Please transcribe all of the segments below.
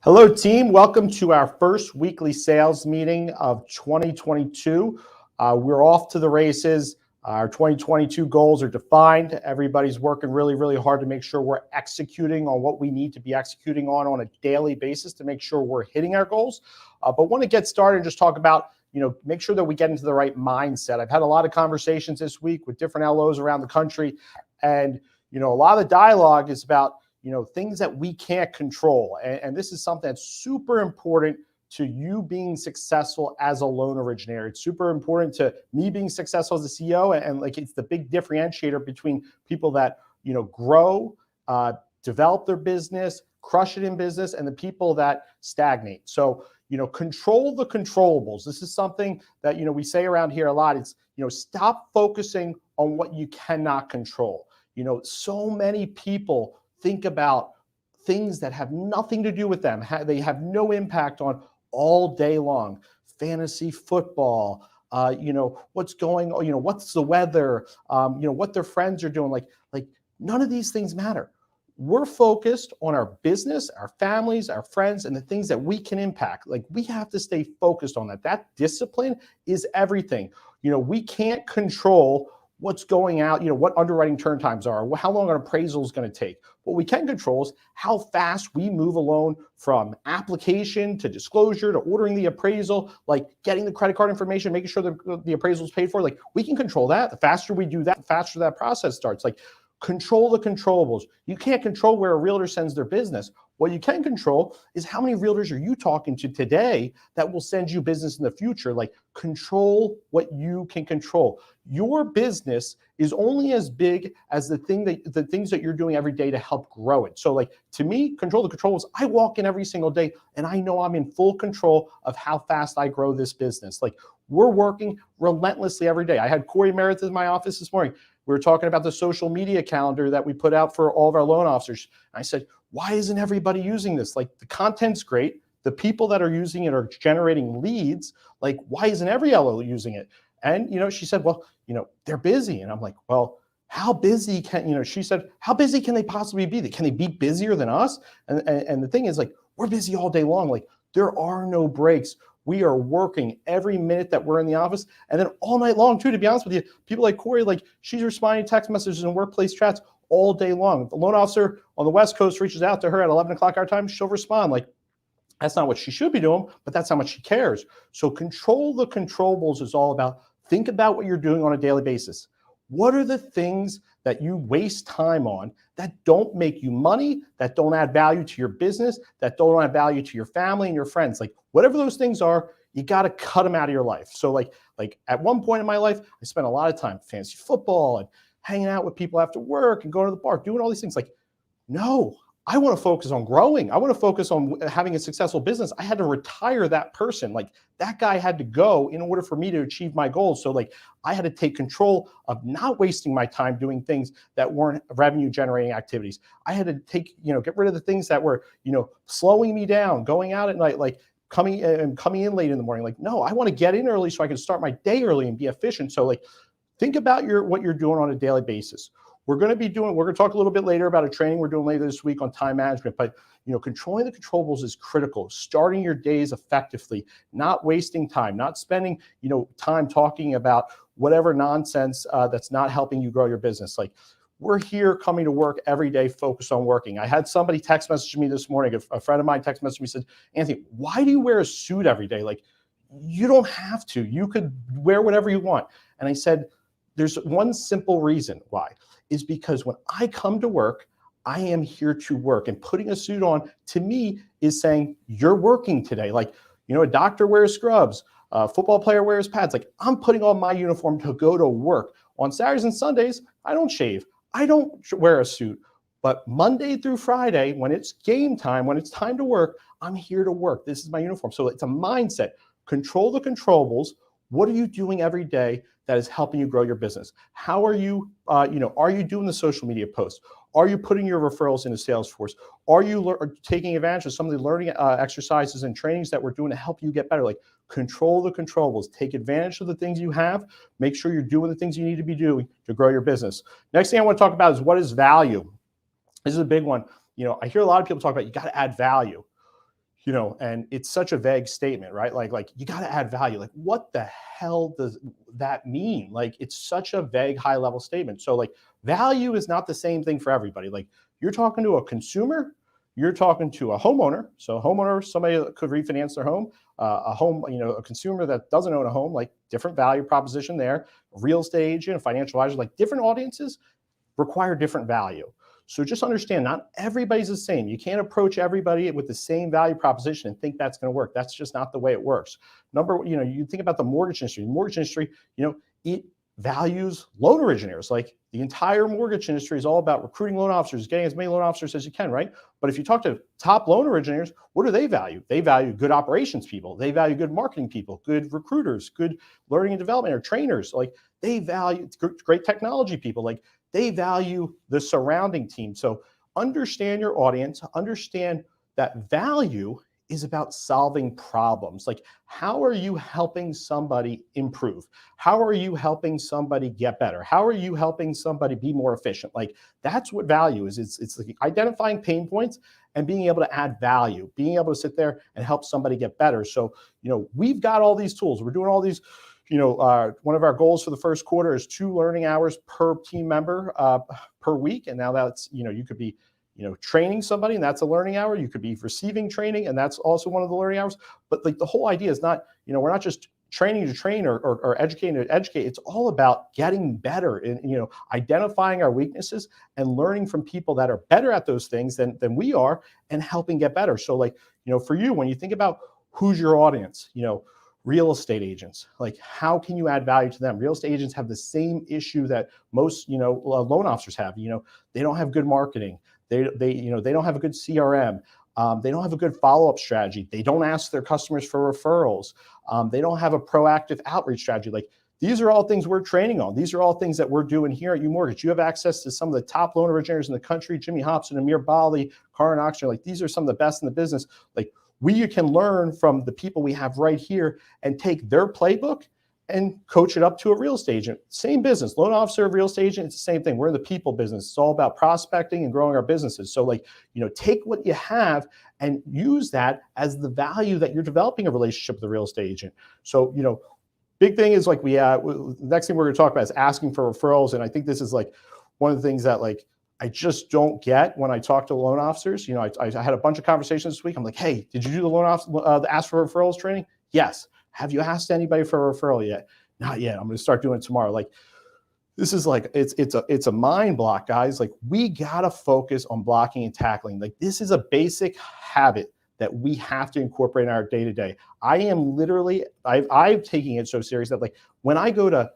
Hello, team. Welcome to our first weekly sales meeting of 2022. We're off to the races. Our 2022 goals are defined. Everybody's working really hard to make sure we're executing on what we need to be executing on a daily basis to make sure we're hitting our goals. But want to get started and just talk about, make sure that we get into the right mindset. I've had a lot of conversations this week with different LOs around the country. And, a lot of the dialogue is about, things that we can't control. And this is something that's super important to you being successful as a loan originator. It's super important to me being successful as a CEO. And like, it's the big differentiator between people that, grow, develop their business, crush it in business, and the people that stagnate. So, control the controllables. This is something that, we say around here a lot. It's, stop focusing on what you cannot control. So many people think about things that have nothing to do with them. They have no impact on all day long. Fantasy football, what's going on, what's the weather, what their friends are doing. Like none of these things matter. We're focused on our business, our families, our friends, and the things that we can impact. Like, we have to stay focused on that. That discipline is everything. We can't control what's going out, what underwriting turn times are, how long an appraisal is going to take. What we can control is how fast we move a loan from application to disclosure to ordering the appraisal, like getting the credit card information, making sure the appraisal is paid for. Like, we can control that. The faster we do that, the faster that process starts. Like, control the controllables. You can't control where a realtor sends their business. What you can control is how many realtors are you talking to today that will send you business in the future. Like, control what you can control. Your business is only as big as the things that you're doing every day to help grow it. So, like, to me, control the controls. I walk in every single day and I know I'm in full control of how fast I grow this business. Like, we're working relentlessly every day. I had Corey Meredith in my office this morning. We were talking about the social media calendar that we put out for all of our loan officers. And I said, why isn't everybody using this? Like, the content's great. The people that are using it are generating leads. Like, why isn't every LO using it? And, she said, well, they're busy. And I'm like, well, how busy she said, how busy can they possibly be? Can they be busier than us? And the thing is, like, we're busy all day long. Like, there are no breaks. We are working every minute that we're in the office, and then all night long too, to be honest with you. People like Corey, like, she's responding to text messages and workplace chats all day long. If the loan officer on the West Coast reaches out to her at 11 o'clock our time, she'll respond. Like, that's not what she should be doing, but that's how much she cares. So control the controllables is all about, think about what you're doing on a daily basis. What are the things that you waste time on that don't make you money, that don't add value to your business, that don't add value to your family and your friends? Like, whatever those things are, you got to cut them out of your life. So like at one point in my life, I spent a lot of time fantasy football and hanging out with people after work and going to the bar, doing all these things. Like, no, I want to focus on growing. I want to focus on having a successful business. I had to retire that person. Like, that guy had to go in order for me to achieve my goals. So like, I had to take control of not wasting my time doing things that weren't revenue generating activities. I had to get rid of the things that were, slowing me down, going out at night, like coming in late in the morning. Like, no, I want to get in early so I can start my day early and be efficient. So like, think about what you're doing on a daily basis. We're going to talk a little bit later about a training we're doing later this week on time management, but controlling the controllables is critical. Starting your days effectively, not wasting time, not spending, time talking about whatever nonsense that's not helping you grow your business. Like, we're here coming to work every day, focused on working. I had somebody text message me this morning, a friend of mine text messaged me, said, Anthony, why do you wear a suit every day? Like, you don't have to. You could wear whatever you want. And I said, there's one simple reason why. Is because when I come to work, I am here to work. And putting a suit on, to me, is saying, you're working today. Like, a doctor wears scrubs, a football player wears pads. Like, I'm putting on my uniform to go to work. On Saturdays and Sundays, I don't shave. I don't wear a suit. But Monday through Friday, when it's game time, when it's time to work, I'm here to work. This is my uniform. So it's a mindset. Control the controllables. What are you doing every day that is helping you grow your business? How are you, are you doing the social media posts? Are you putting your referrals into Salesforce? Are you taking advantage of some of the learning exercises and trainings that we're doing to help you get better? Like, control the controllables. Take advantage of the things you have. Make sure you're doing the things you need to be doing to grow your business. Next thing I want to talk about is, what is value? This is a big one. I hear a lot of people talk about, you got to add value. And it's such a vague statement, right? Like you got to add value. Like, what the hell does that mean? Like, it's such a vague, high level statement. So like, value is not the same thing for everybody. Like, you're talking to a consumer, you're talking to a homeowner. So a homeowner, somebody that could refinance their home, a consumer that doesn't own a home, like different value proposition there. A real estate agent, a financial advisor, like different audiences require different value. So just understand, not everybody's the same. You can't approach everybody with the same value proposition and think that's going to work. That's just not the way it works. You think about the mortgage industry. The mortgage industry, it values loan originators. Like, the entire mortgage industry is all about recruiting loan officers, getting as many loan officers as you can, right? But if you talk to top loan originators, what do they value? They value good operations people. They value good marketing people, good recruiters, good learning and development or trainers. Like, they value great technology people. Like, they value the surrounding team. So understand your audience, understand that value is about solving problems. Like, how are you helping somebody improve? How are you helping somebody get better? How are you helping somebody be more efficient? Like, that's what value is. It's like identifying pain points and being able to add value, being able to sit there and help somebody get better. So, we've got all these tools. We're doing all these. One of our goals for the first quarter is 2 learning hours per team member per week. And now that's, you could be, training somebody, and that's a learning hour. You could be receiving training, and that's also one of the learning hours. But like, the whole idea is not, we're not just training to train or educating to educate. It's all about getting better and, identifying our weaknesses and learning from people that are better at those things than we are, and helping get better. So like, for you, when you think about who's your audience, real estate agents, like, how can you add value to them? Real estate agents have the same issue that most, loan officers have. They don't have good marketing. They don't have a good CRM. They don't have a good follow-up strategy. They don't ask their customers for referrals. They don't have a proactive outreach strategy. Like, these are all things we're training on. These are all things that we're doing here at UMortgage. You have access to some of the top loan originators in the country: Jimmy Hobson, Amir Bali, Karan Oxner. Like, these are some of the best in the business. Like, we can learn from the people we have right here and take their playbook and coach it up to a real estate agent. Same business, loan officer, real estate agent, it's the same thing. We're in the people business. It's all about prospecting and growing our businesses. So like, take what you have and use that as the value that you're developing a relationship with a real estate agent. So, big thing is like, the next thing we're going to talk about is asking for referrals. And I think this is like one of the things that like, I just don't get when I talk to loan officers. I had a bunch of conversations this week. I'm like, hey, did you do the ask for referrals training? Yes. Have you asked anybody for a referral yet? Not yet. I'm going to start doing it tomorrow. Like, this is like, it's a mind block, guys. Like, we got to focus on blocking and tackling. Like, this is a basic habit that we have to incorporate in our day-to-day. I am literally, I'm taking it so serious that like, when I go to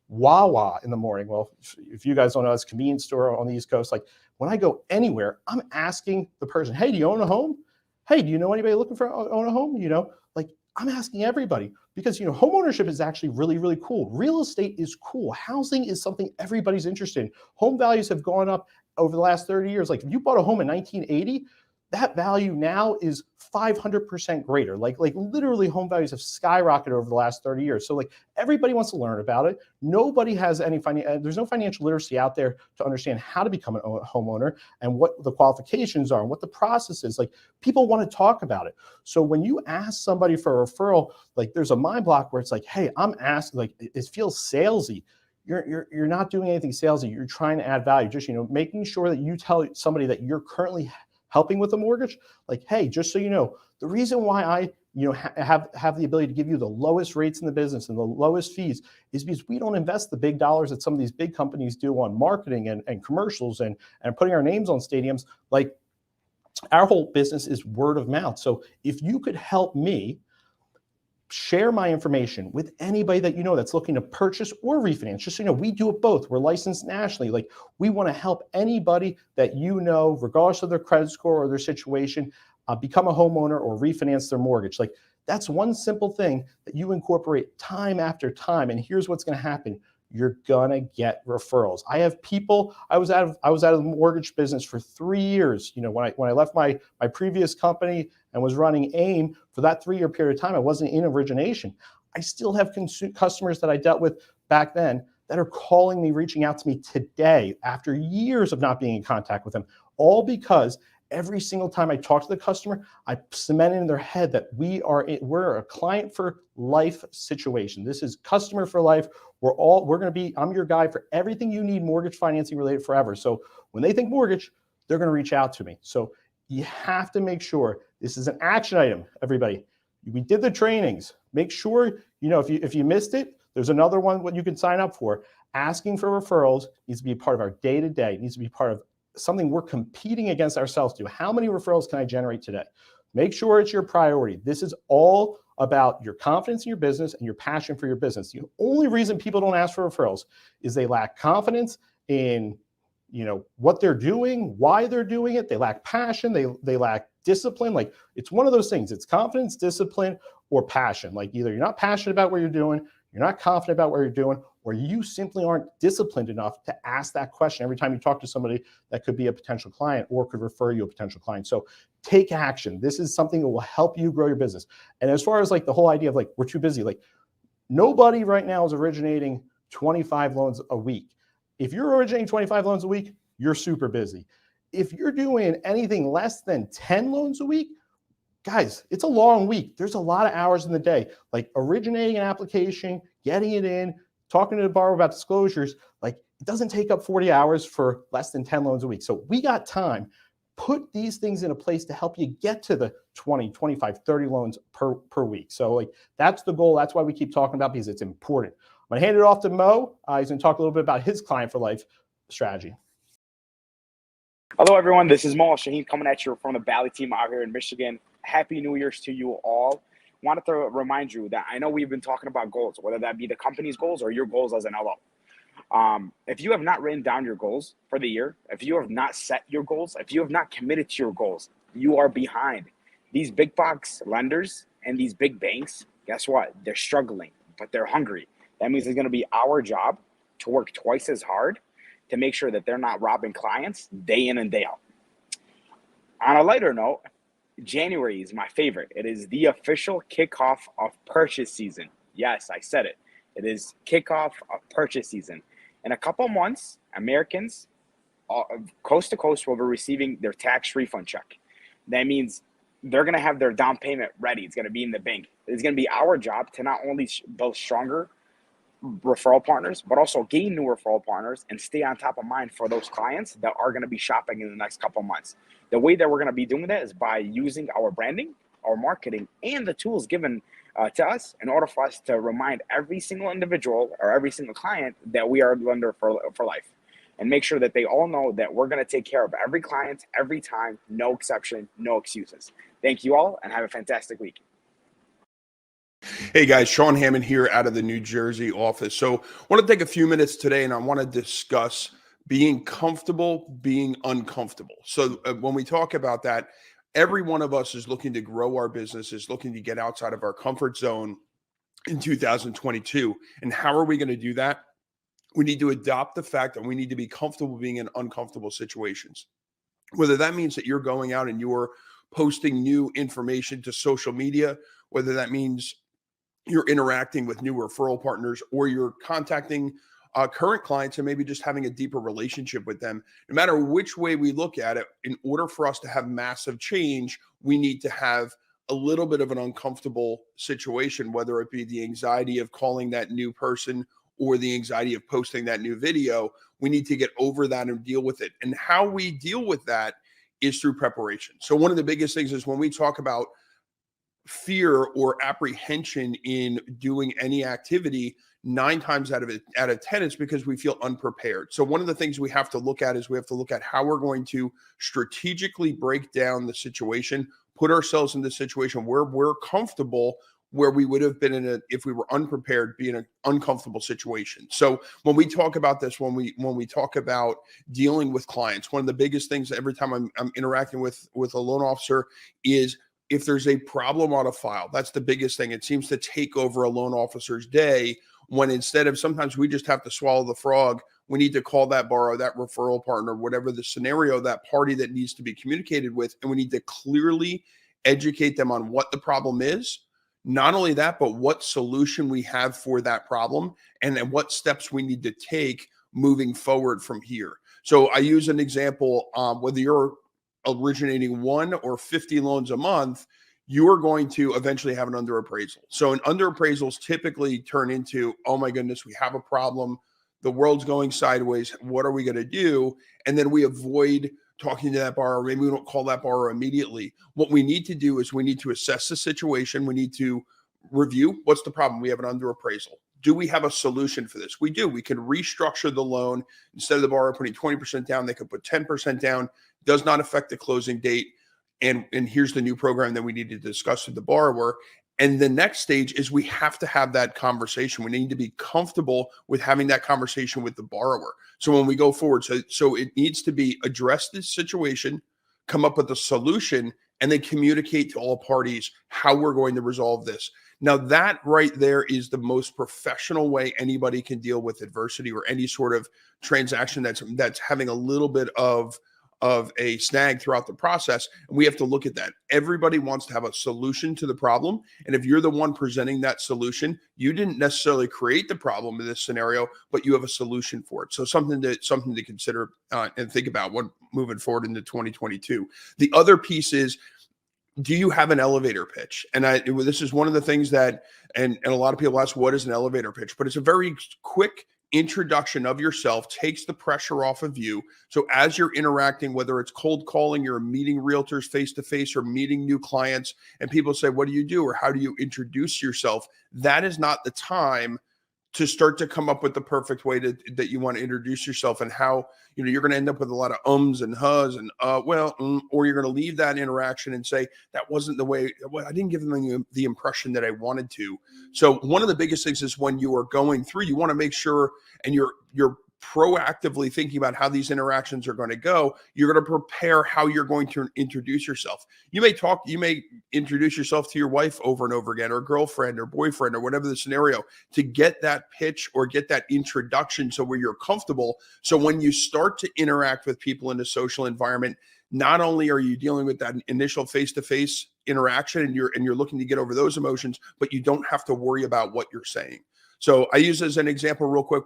Wawa in the morning, well, if you guys don't know, it's a convenience store on the East Coast. Like, when I go anywhere, I'm asking the person, hey, do you own a home? Hey, do you know anybody looking for own a home? Like, I'm asking everybody, because home ownership is actually really, really cool. Real estate is cool. Housing is something everybody's interested in. Home values have gone up over the last 30 years. Like, if you bought a home in 1980, that value now is 500% greater. Like literally, home values have skyrocketed over the last 30 years. So like, everybody wants to learn about it. Nobody has any there's no financial literacy out there to understand how to become a homeowner and what the qualifications are and what the process is. Like, people want to talk about it. So when you ask somebody for a referral, like, there's a mind block where it's like, hey, I'm asked, like, it feels salesy. You're not doing anything salesy. You're trying to add value. Just, making sure that you tell somebody that you're currently helping with a mortgage, like, hey, just so you know, the reason why I have the ability to give you the lowest rates in the business and the lowest fees is because we don't invest the big dollars that some of these big companies do on marketing and commercials and putting our names on stadiums. Like, our whole business is word of mouth. So if you could help me share my information with anybody that that's looking to purchase or refinance, just so we do it both. We're licensed nationally. Like, we want to help anybody that regardless of their credit score or their situation, become a homeowner or refinance their mortgage. Like, that's one simple thing that you incorporate time after time, and here's what's going to happen. You're gonna get referrals. I have people. I was out of the mortgage business for 3 years. When I left my previous company and was running AIM for that 3-year period of time, I wasn't in origination. I still have customers that I dealt with back then that are calling me, reaching out to me today after years of not being in contact with them, all because every single time I talk to the customer, I cement it in their head that we're a client for life situation. This is customer for life. I'm your guy for everything you need mortgage financing related forever. So when they think mortgage, they're going to reach out to me. So you have to make sure this is an action item, everybody. We did the trainings. Make sure, if you missed it, there's another one what you can sign up for. Asking for referrals needs to be part of our day-to-day. It needs to be part of something we're competing against ourselves to. How many referrals can I generate today? Make sure it's your priority. This is all about your confidence in your business and your passion for your business. The only reason people don't ask for referrals is they lack confidence in what they're doing, why they're doing it. They lack passion. They lack discipline. Like, it's one of those things. It's confidence, discipline, or passion. Like, either you're not passionate about what you're doing, you're not confident about what you're doing, or you simply aren't disciplined enough to ask that question every time you talk to somebody that could be a potential client or could refer you a potential client. So take action. This is something that will help you grow your business. And as far as like the whole idea of like, we're too busy, like, nobody right now is originating 25 loans a week. If you're originating 25 loans a week, you're super busy. If you're doing anything less than 10 loans a week, guys, it's a long week. There's a lot of hours in the day. Like, originating an application, getting it in, talking to the borrower about disclosures, like, it doesn't take up 40 hours for less than 10 loans a week. So we got time. Put these things in a place to help you get to the 20, 25, 30 loans per week. So like, that's the goal. That's why we keep talking about, because it's important. I'm going to hand it off to Mo. He's going to talk a little bit about his client for life strategy. Hello, everyone. This is Alshaleen coming at you from the Valley team out here in Michigan. Happy New Year's to you all. Wanted to remind you that I know we've been talking about goals, whether that be the company's goals or your goals as an LO. If you have not written down your goals for the year, if you have not set your goals, if you have not committed to your goals, you are behind. These big box lenders and these big banks, guess what? They're struggling, but they're hungry. That means it's going to be our job to work twice as hard to make sure that they're not robbing clients day in and day out. On a lighter note, January is my favorite. It is the official kickoff of purchase season. Yes, I said it. It is kickoff of purchase season. In a couple months, Americans coast to coast will be receiving their tax refund check. That means they're going to have their down payment ready. It's going to be in the bank. It's going to be our job to not only build stronger referral partners, but also gain new referral partners and stay on top of mind for those clients that are going to be shopping in the next couple months. The way that we're going to be doing that is by using our branding, our marketing, and the tools given to us in order for us to remind every single individual or every single client that we are a lender for life, and make sure that they all know that we're going to take care of every client, every time, no exception, no excuses. Thank you all, and have a fantastic week. Hey guys, Shaun Hamman here out of the New Jersey office. So I want to take a few minutes today and I want to discuss being comfortable, being uncomfortable. So when we talk about that, every one of us is looking to grow our business, is looking to get outside of our comfort zone in 2022. And how are we going to do that? We need to adopt the fact that we need to be comfortable being in uncomfortable situations. Whether that means that you're going out and you're posting new information to social media, whether that means you're interacting with new referral partners, or you're contacting current clients and maybe just having a deeper relationship with them. No matter which way we look at it, in order for us to have massive change, we need to have a little bit of an uncomfortable situation, whether it be the anxiety of calling that new person or the anxiety of posting that new video. We need to get over that and deal with it. And how we deal with that is through preparation. So one of the biggest things is when we talk about fear or apprehension in doing any activity, 9 times out of 10, it's because we feel unprepared. So one of the things we have to look at is we have to look at how we're going to strategically break down the situation, put ourselves in the situation where we're comfortable, where we would have been if we were unprepared, be in an uncomfortable situation. So when we talk about this, when we talk about dealing with clients, one of the biggest things every time I'm interacting with a loan officer is, if there's a problem on a file, that's the biggest thing. It seems to take over a loan officer's day, when instead of, sometimes we just have to swallow the frog, we need to call that borrower, that referral partner, whatever the scenario, that party that needs to be communicated with, and we need to clearly educate them on what the problem is. Not only that, but what solution we have for that problem, and then what steps we need to take moving forward from here. So I use an example, whether you're originating 1 or 50 loans a month, you are going to eventually have an underappraisal. So an underappraisals typically turn into, oh my goodness, we have a problem. The world's going sideways. What are we going to do? And then we avoid talking to that borrower. Maybe we don't call that borrower immediately. What we need to do is we need to assess the situation. We need to review what's the problem. We have an underappraisal. Do we have a solution for this? We do. We can restructure the loan. Instead of the borrower putting 20% down, they could put 10% down. Does not affect the closing date. And here's the new program that we need to discuss with the borrower. And the next stage is we have to have that conversation. We need to be comfortable with having that conversation with the borrower. So when we go forward, so it needs to be address this situation, come up with a solution, and then communicate to all parties how we're going to resolve this. Now, that right there is the most professional way anybody can deal with adversity or any sort of transaction that's having a little bit of a snag throughout the process. And we have to look at that. Everybody wants to have a solution to the problem. And if you're the one presenting that solution, you didn't necessarily create the problem in this scenario, but you have a solution for it. So something to consider and think about when moving forward into 2022. The other piece is, do you have an elevator pitch? And this is one of the things that, and a lot of people ask, what is an elevator pitch? But it's a very quick introduction of yourself, takes the pressure off of you. So as you're interacting, whether it's cold calling, you're meeting realtors face-to-face or meeting new clients, and people say, what do you do? Or how do you introduce yourself? That is not the time to start to come up with the perfect way that you want to introduce yourself, and how, you're going to end up with a lot of ums and hus and or you're going to leave that interaction and say, that wasn't the way, I didn't give them the impression that I wanted to. So one of the biggest things is when you are going through, you want to make sure, and you're proactively thinking about how these interactions are going to go. You're going to prepare how you're going to introduce yourself. You may introduce yourself to your wife over and over again, or girlfriend or boyfriend, or whatever the scenario, to get that pitch or get that introduction so where you're comfortable. So when you start to interact with people in a social environment, not only are you dealing with that initial face-to-face interaction and you're looking to get over those emotions, but you don't have to worry about what you're saying. So I use as an example real quick,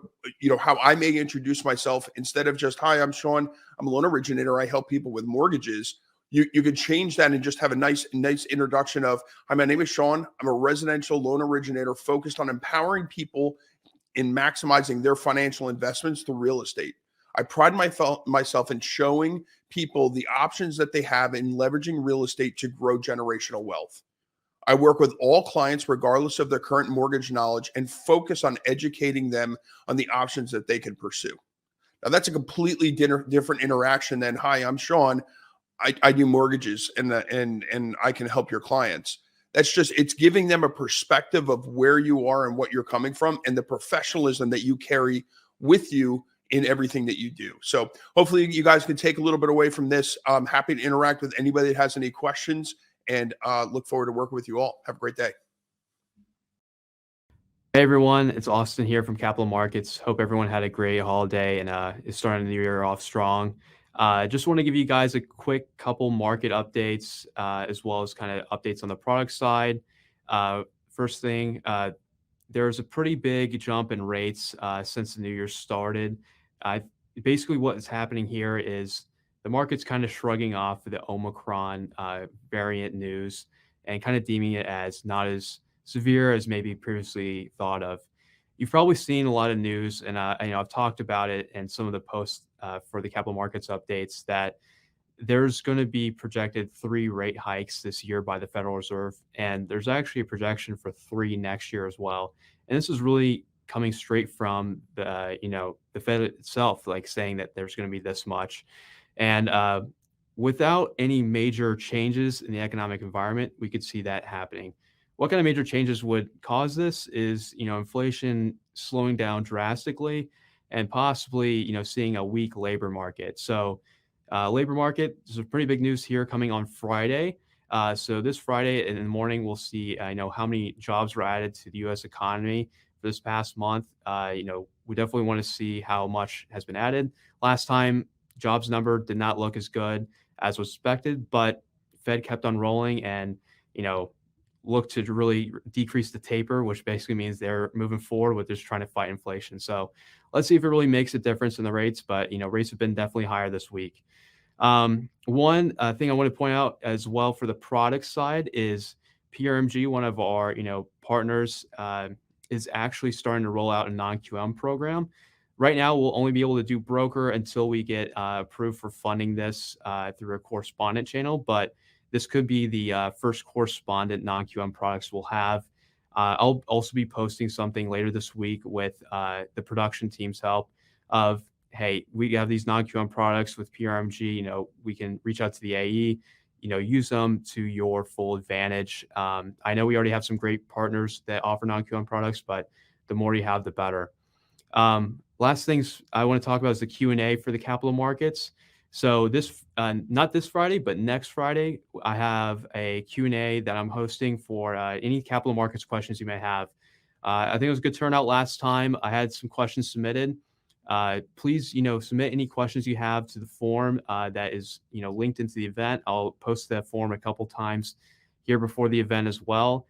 how I may introduce myself. Instead of just, hi, I'm Shaun, I'm a loan originator, I help people with mortgages. You could change that and just have a nice introduction of, hi, my name is Shaun, I'm a residential loan originator focused on empowering people in maximizing their financial investments through real estate. I pride myself in showing people the options that they have in leveraging real estate to grow generational wealth. I work with all clients, regardless of their current mortgage knowledge, and focus on educating them on the options that they can pursue. Now, that's a completely different interaction than, hi, I'm Shaun, I do mortgages and I can help your clients. It's giving them a perspective of where you are and what you're coming from, and the professionalism that you carry with you in everything that you do. So hopefully you guys can take a little bit away from this. I'm happy to interact with anybody that has any questions, and look forward to working with you all. Have a great day. Hey everyone, it's Austin here from Capital Markets. Hope everyone had a great holiday and is starting the year off strong. Just want to give you guys a quick couple market updates, as well as kind of updates on the product side. First thing, there's a pretty big jump in rates since the new year started. Basically what is happening here is the market's kind of shrugging off the Omicron variant news and kind of deeming it as not as severe as maybe previously thought of. You've probably seen a lot of news, and I've talked about it in some of the posts for the capital markets updates, that there's going to be projected 3 rate hikes this year by the Federal Reserve, and there's actually a projection for 3 next year as well. And this is really coming straight from the Fed itself, like saying that there's going to be this much. And without any major changes in the economic environment, we could see that happening. What kind of major changes would cause this is, inflation slowing down drastically, and possibly, seeing a weak labor market. So labor market, there's a pretty big news here coming on Friday. So this Friday in the morning, we'll see, how many jobs were added to the U.S. economy for this past month. We definitely want to see how much has been added. Last time, jobs number did not look as good as was expected, but Fed kept on rolling and, looked to really decrease the taper, which basically means they're moving forward with just trying to fight inflation. So let's see if it really makes a difference in the rates, but, rates have been definitely higher this week. One thing I want to point out as well for the product side is PRMG, one of our partners, is actually starting to roll out a non-QM program. Right now, we'll only be able to do broker until we get approved for funding this through a correspondent channel. But this could be the first correspondent non-QM products we'll have. I'll also be posting something later this week with the production team's help of, hey, we have these non-QM products with PRMG. We can reach out to the AE, use them to your full advantage. I know we already have some great partners that offer non-QM products, but the more you have, the better. Last things I want to talk about is the Q&A for the capital markets. So this, not this Friday, but next Friday, I have a Q&A that I'm hosting for any capital markets questions you may have. I think it was a good turnout last time. I had some questions submitted. Please, submit any questions you have to the form that is, linked into the event. I'll post that form a couple times here before the event as well.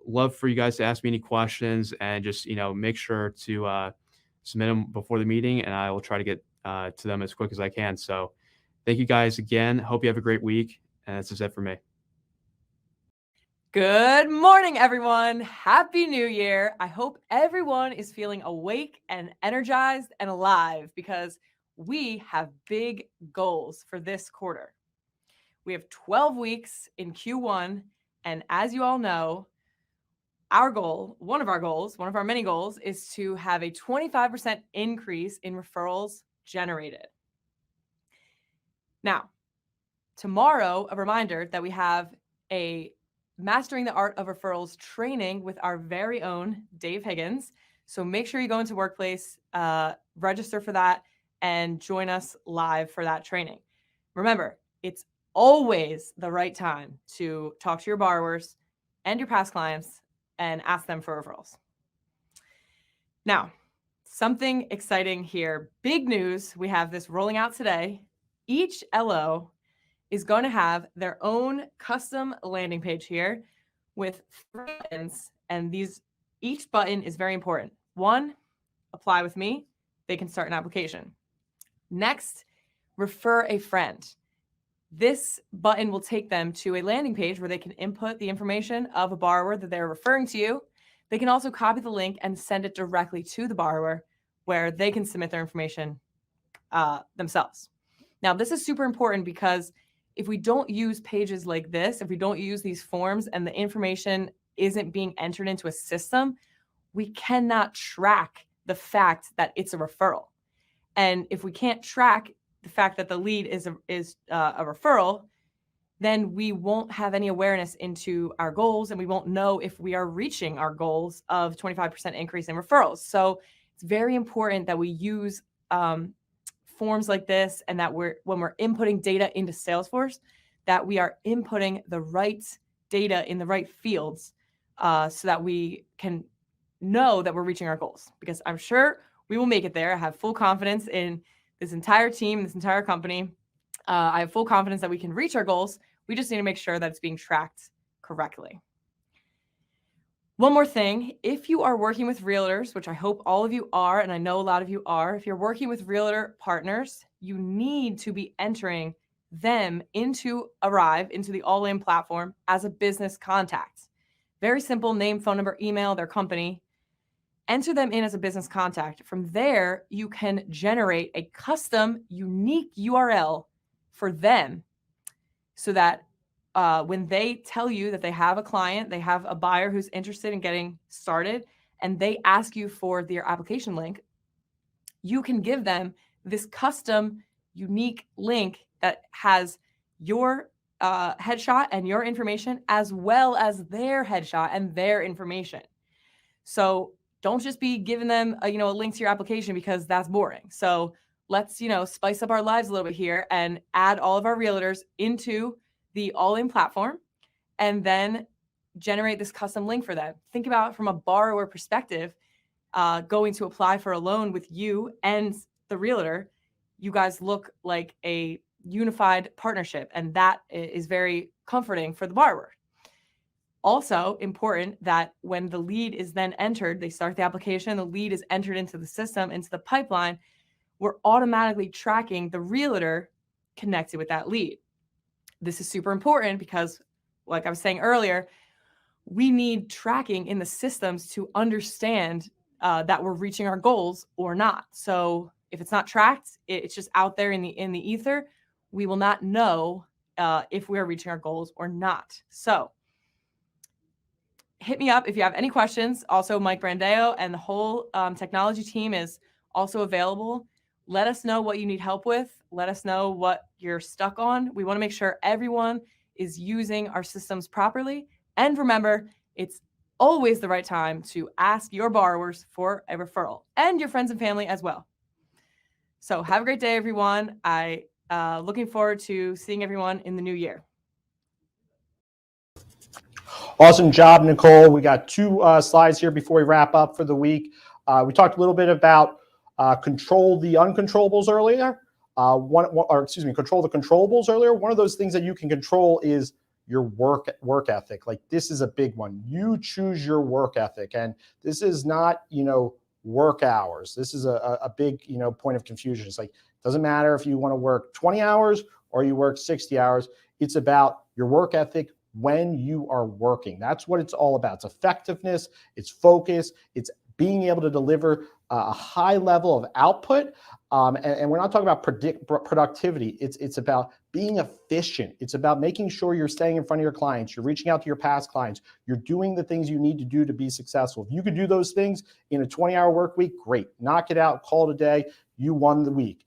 Love for you guys to ask me any questions and just, make sure to submit them before the meeting, and I will try to get to them as quick as I can. So thank you guys again. Hope you have a great week. And that's just it for me. Good morning, everyone. Happy New Year. I hope everyone is feeling awake and energized and alive because we have big goals for this quarter. We have 12 weeks in Q1. And as you all know, our goal, one of our many goals is to have a 25% increase in referrals generated. Now, tomorrow, a reminder that we have a Mastering the Art of Referrals training with our very own Dave Higgins. So make sure you go into Workplace, register for that, and join us live for that training. Remember, it's always the right time to talk to your borrowers and your past clients and ask them for referrals. Now, something exciting here. Big news. We have this rolling out today. Each LO is going to have their own custom landing page here with 3 buttons. And each button is very important. 1, apply with me. They can start an application. Next, refer a friend. This button will take them to a landing page where they can input the information of a borrower that they're referring to you. They can also copy the link and send it directly to the borrower where they can submit their information themselves. Now, this is super important because if we don't use pages like this, if we don't use these forms and the information isn't being entered into a system, we cannot track the fact that it's a referral. And if we can't track the fact that the lead is a referral, then we won't have any awareness into our goals and we won't know if we are reaching our goals of 25% increase in referrals. So it's very important that we use forms like this and that when we're inputting data into Salesforce, that we are inputting the right data in the right fields so that we can know that we're reaching our goals. Because I'm sure we will make it there. I have full confidence in this entire team, this entire company. I have full confidence that we can reach our goals. We just need to make sure that it's being tracked correctly. One more thing, if you are working with realtors, which I hope all of you are, and I know a lot of you are, if you're working with realtor partners, you need to be entering them into the All-In platform as a business contact. Very simple, name, phone number, email, their company. Enter them in as a business contact. From there, you can generate a custom, unique URL for them so that when they tell you that they have a client, they have a buyer who's interested in getting started, and they ask you for their application link, you can give them this custom, unique link that has your headshot and your information, as well as their headshot and their information. So don't just be giving them a link to your application because that's boring. So let's spice up our lives a little bit here and add all of our realtors into the All-In platform and then generate this custom link for them. Think about it from a borrower perspective, going to apply for a loan with you and the realtor. You guys look like a unified partnership, and that is very comforting for the borrower. Also important that when the lead is then entered, they start the application, the lead is entered into the system, into the pipeline, we're automatically tracking the realtor connected with that lead. This is super important because, like I was saying earlier, we need tracking in the systems to understand that we're reaching our goals or not. So if it's not tracked, it's just out there in the ether, we will not know if we are reaching our goals or not. So hit me up if you have any questions. Also, Mike Brandeo and the whole technology team is also available. Let us know what you need help with. Let us know what you're stuck on. We want to make sure everyone is using our systems properly. And remember, it's always the right time to ask your borrowers for a referral and your friends and family as well. So have a great day, everyone. Looking forward to seeing everyone in the new year. Awesome job, Nicole. We got two slides here before we wrap up for the week. We talked a little bit about control the uncontrollables earlier. Control the controllables earlier. One of those things that you can control is your work ethic. Like, this is a big one. You choose your work ethic, and this is not, work hours. This is a big, point of confusion. It's like, it doesn't matter if you want to work 20 hours or you work 60 hours. It's about your work ethic when you are working. That's what it's all about. It's effectiveness, it's focus, it's being able to deliver a high level of output. And we're not talking about productivity. It's about being efficient. It's about making sure you're staying in front of your clients. You're reaching out to your past clients. You're doing the things you need to do to be successful. If you could do those things in a 20-hour work week, great. Knock it out, call it a day. You won the week.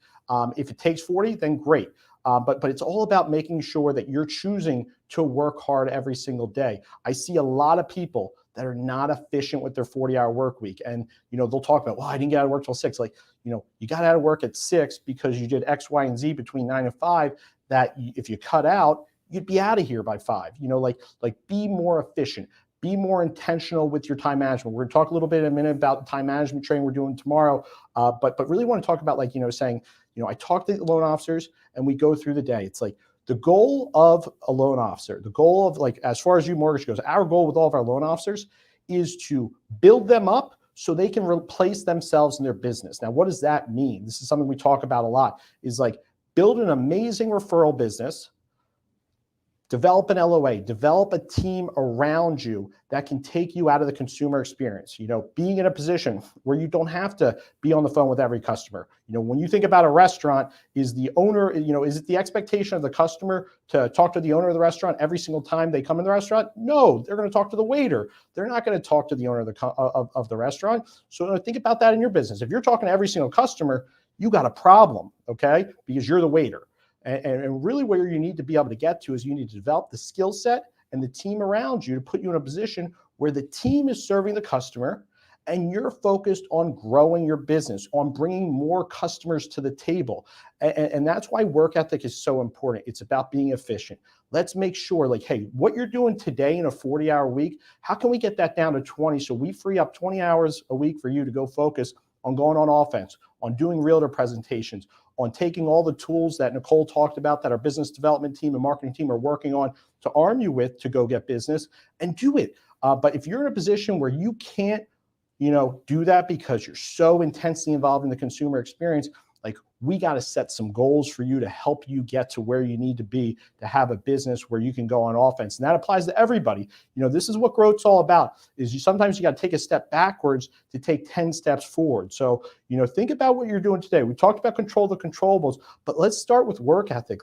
If it takes 40, then great. But it's all about making sure that you're choosing to work hard every single day. I see a lot of people that are not efficient with their 40-hour work week. And, they'll talk about, well, I didn't get out of work till 6. Like, you got out of work at 6 because you did X, Y, and Z between 9 and 5 that if you cut out, you'd be out of here by 5. Be more efficient. Be more intentional with your time management. We're going to talk a little bit in a minute about the time management training we're doing tomorrow. But really want to talk about, saying, I talk to loan officers and we go through the day. It's like the goal of a loan officer, the goal of, as far as UMortgage goes, our goal with all of our loan officers is to build them up so they can replace themselves in their business. Now, what does that mean? This is something we talk about a lot, is build an amazing referral business, develop an LOA, develop a team around you that can take you out of the consumer experience. Being in a position where you don't have to be on the phone with every customer. When you think about a restaurant, is the owner, is it the expectation of the customer to talk to the owner of the restaurant every single time they come in the restaurant? No, they're going to talk to the waiter. They're not going to talk to the owner of the restaurant. So think about that in your business. If you're talking to every single customer, you got a problem, okay? Because you're the waiter. And really where you need to be able to get to is you need to develop the skill set and the team around you to put you in a position where the team is serving the customer and you're focused on growing your business, on bringing more customers to the table. And that's why work ethic is so important. It's about being efficient. Let's make sure, hey, what you're doing today in a 40-hour week, how can we get that down to 20 so we free up 20 hours a week for you to go focus on going on offense, on doing realtor presentations, on taking all the tools that Nicole talked about that our business development team and marketing team are working on to arm you with to go get business and do it. But if you're in a position where you can't, do that because you're so intensely involved in the consumer experience, we got to set some goals for you to help you get to where you need to be to have a business where you can go on offense. And that applies to everybody. This is what growth's all about, is sometimes you got to take a step backwards to take 10 steps forward. So, think about what you're doing today. We talked about control the controllables, but let's start with work ethic.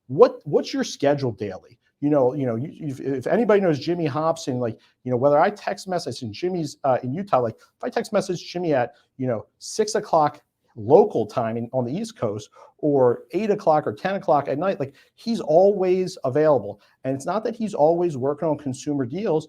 What's your schedule daily? If anybody knows Jimmy Hobson, whether I text message and Jimmy's in Utah, if I text message Jimmy at, 6 o'clock local time on the East Coast or 8 o'clock or 10 o'clock at night, he's always available. And it's not that he's always working on consumer deals.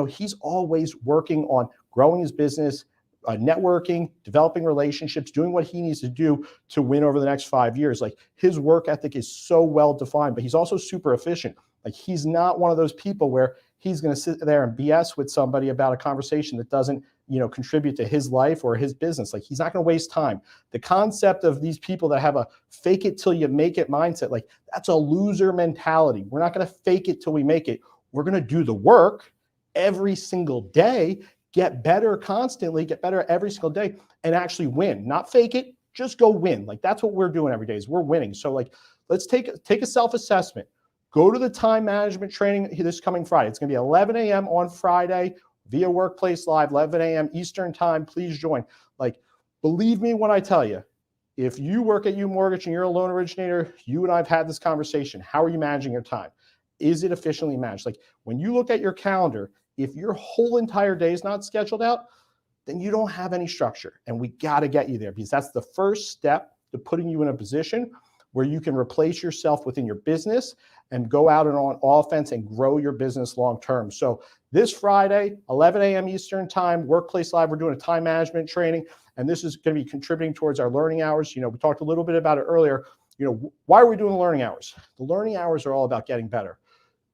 He's always working on growing his business, networking, developing relationships, doing what he needs to do to win over the next 5 years. His work ethic is so well defined, but he's also super efficient. He's not one of those people where he's going to sit there and BS with somebody about a conversation that doesn't, contribute to his life or his business. He's not going to waste time. The concept of these people that have a fake it till you make it mindset, that's a loser mentality. We're not going to fake it till we make it. We're going to do the work every single day, get better constantly, get better every single day, and actually win. Not fake it, just go win. That's what we're doing every day, is we're winning. So let's take a self-assessment. Go to the time management training this coming Friday. It's going to be 11 a.m. on Friday via Workplace Live, 11 a.m. Eastern time. Please join. Like, believe me when I tell you, if you work at UMortgage and you're a loan originator, you and I have had this conversation. How are you managing your time? Is it efficiently managed? Like, when you look at your calendar, if your whole entire day is not scheduled out, then you don't have any structure. And we got to get you there, because that's the first step to putting you in a position where you can replace yourself within your business and go out and on offense and grow your business long term. So this Friday, 11 a.m. Eastern time, Workplace Live, we're doing a time management training, and this is going to be contributing towards our learning hours. You know, we talked a little bit about it earlier. You know, why are we doing the learning hours? The learning hours are all about getting better.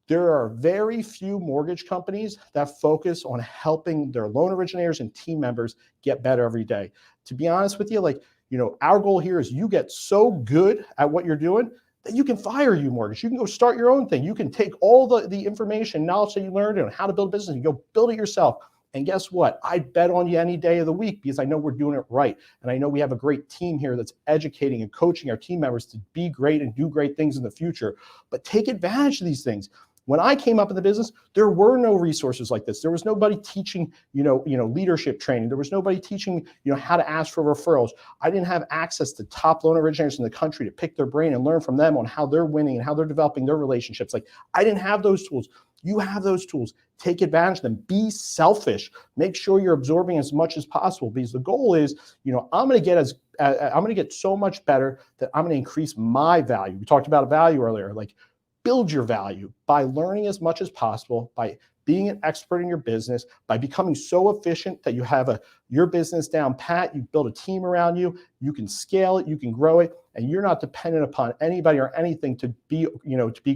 There are very few mortgage companies that focus on helping their loan originators and team members get better every day. To be honest with you, like, you know, our goal here is you get so good at what you're doing that you can fire UMortgage. You can go start your own thing. You can take all the information, knowledge that you learned on how to build a business, and go build it yourself. And guess what? I bet on you any day of the week, because I know we're doing it right. And I know we have a great team here that's educating and coaching our team members to be great and do great things in the future. But take advantage of these things. When I came up in the business, there were no resources like this. There was nobody teaching, leadership training. There was nobody teaching, how to ask for referrals. I didn't have access to top loan originators in the country to pick their brain and learn from them on how they're winning and how they're developing their relationships. Like, I didn't have those tools. You have those tools. Take advantage of them. Be selfish. Make sure you're absorbing as much as possible, because the goal is, I'm going to get so much better that I'm going to increase my value. We talked about value earlier. Like, build your value by learning as much as possible, by being an expert in your business, by becoming so efficient that you have your business down pat, you build a team around you, you can scale it, you can grow it, and you're not dependent upon anybody or anything to be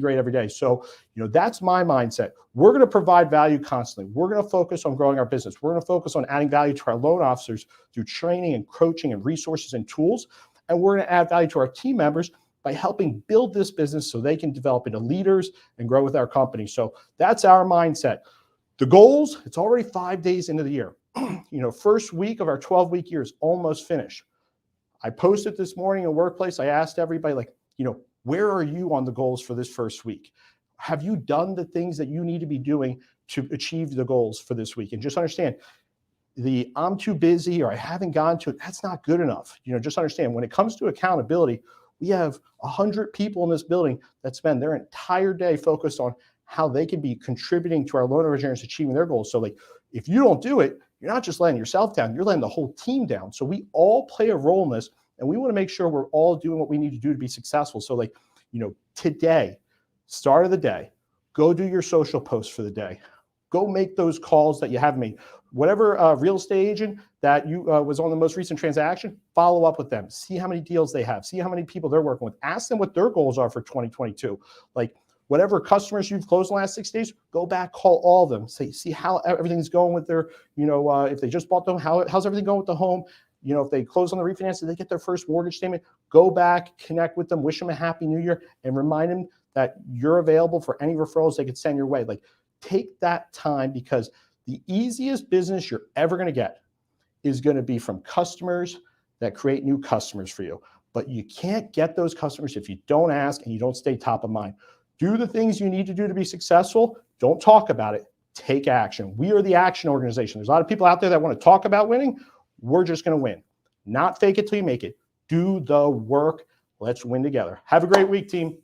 great every day. So, that's my mindset. We're going to provide value constantly. We're going to focus on growing our business. We're going to focus on adding value to our loan officers through training and coaching and resources and tools. And we're going to add value to our team members by helping build this business so they can develop into leaders and grow with our company. So that's our mindset. The goals, it's already 5 days into the year. First week of our 12-week year is almost finished. I posted this morning in Workplace. I asked everybody, where are you on the goals for this first week? Have you done the things that you need to be doing to achieve the goals for this week? And just understand, I'm too busy or I haven't gone to it, that's not good enough. Just understand, when it comes to accountability, we have 100 people in this building that spend their entire day focused on how they can be contributing to our loan originators achieving their goals. So, if you don't do it, you're not just letting yourself down, you're letting the whole team down. So we all play a role in this, and we want to make sure we're all doing what we need to do to be successful. So, today, start of the day, go do your social posts for the day. Go make those calls that you haven't made. Whatever real estate agent that you was on the most recent transaction, follow up with them. See how many deals they have. See how many people they're working with. Ask them what their goals are for 2022. Whatever customers you've closed in the last 6 days, go back, call all of them. See how everything's going with their, if they just bought the home, how's everything going with the home? If they close on the refinance, did they get their first mortgage statement? Go back, connect with them, wish them a happy new year, and remind them that you're available for any referrals they could send your way. Take that time, because the easiest business you're ever going to get is going to be from customers that create new customers for you. But you can't get those customers if you don't ask and you don't stay top of mind. Do the things you need to do to be successful. Don't talk about it. Take action. We are the action organization. There's a lot of people out there that want to talk about winning. We're just going to win. Not fake it till you make it. Do the work. Let's win together. Have a great week, team.